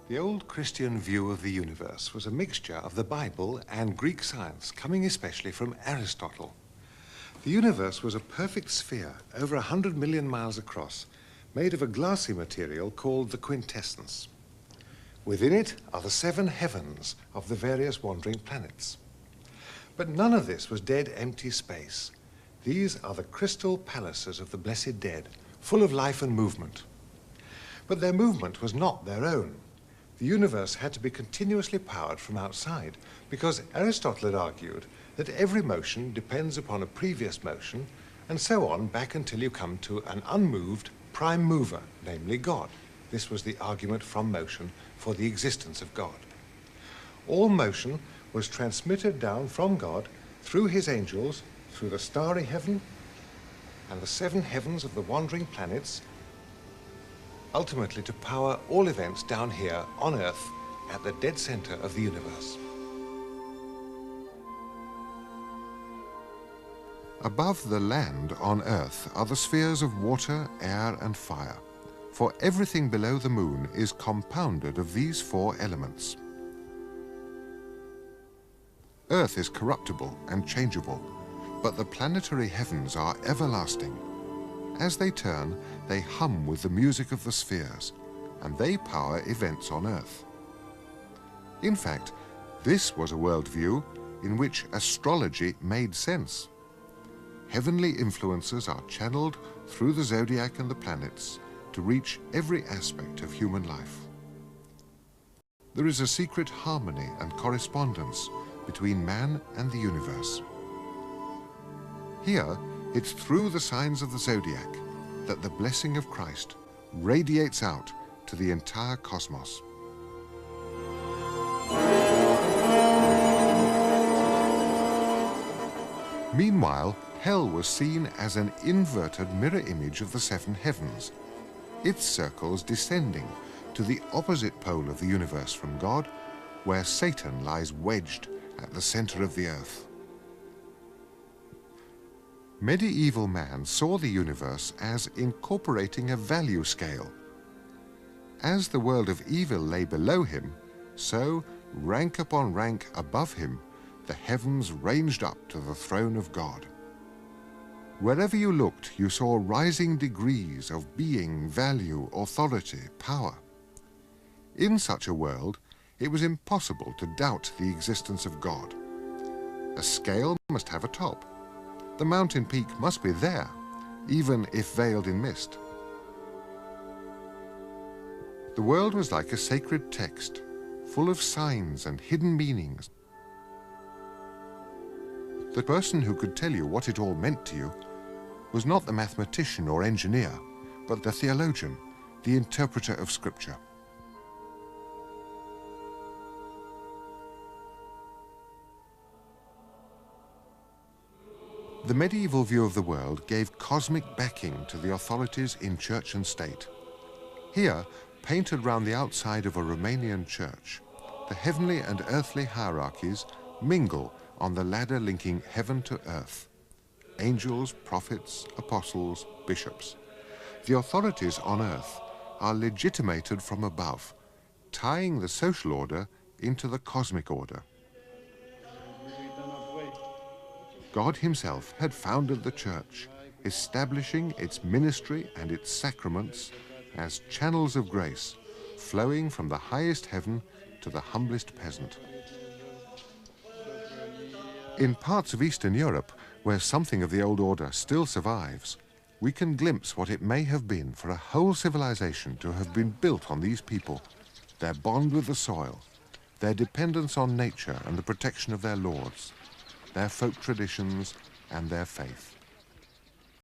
The old Christian view of the universe was a mixture of the Bible and Greek science, coming especially from Aristotle. The universe was a perfect sphere, over 100 million miles across, made of a glassy material called the quintessence. Within it are the 7 heavens of the various wandering planets. But none of this was dead, empty space. These are the crystal palaces of the blessed dead, full of life and movement. But their movement was not their own. The universe had to be continuously powered from outside, because Aristotle had argued that every motion depends upon a previous motion, and so on back until you come to an unmoved prime mover, namely God. This was the argument from motion for the existence of God. All motion was transmitted down from God through his angels, through the starry heaven and the 7 heavens of the wandering planets, ultimately to power all events down here on Earth at the dead center of the universe. Above the land on Earth are the spheres of water, air, and fire, for everything below the moon is compounded of these 4 elements. Earth is corruptible and changeable, but the planetary heavens are everlasting. As they turn, they hum with the music of the spheres, and they power events on Earth. In fact, this was a worldview in which astrology made sense. Heavenly influences are channeled through the zodiac and the planets to reach every aspect of human life. There is a secret harmony and correspondence between man and the universe. Here, it's through the signs of the zodiac that the blessing of Christ radiates out to the entire cosmos. Meanwhile, hell was seen as an inverted mirror image of the 7 heavens, its circles descending to the opposite pole of the universe from God, where Satan lies wedged at the center of the earth. Medieval man saw the universe as incorporating a value scale. As the world of evil lay below him, so, rank upon rank above him, the heavens ranged up to the throne of God. Wherever you looked, you saw rising degrees of being, value, authority, power. In such a world, it was impossible to doubt the existence of God. A scale must have a top. The mountain peak must be there, even if veiled in mist. The world was like a sacred text, full of signs and hidden meanings. The person who could tell you what it all meant to you was not the mathematician or engineer, but the theologian, the interpreter of Scripture. The medieval view of the world gave cosmic backing to the authorities in church and state. Here, painted round the outside of a Romanian church, the heavenly and earthly hierarchies mingle on the ladder linking heaven to earth. Angels, prophets, apostles, bishops. The authorities on earth are legitimated from above, tying the social order into the cosmic order. God himself had founded the church, establishing its ministry and its sacraments as channels of grace, flowing from the highest heaven to the humblest peasant. In parts of Eastern Europe, where something of the old order still survives, we can glimpse what it may have been for a whole civilization to have been built on these people, their bond with the soil, their dependence on nature and the protection of their lords, their folk traditions and their faith.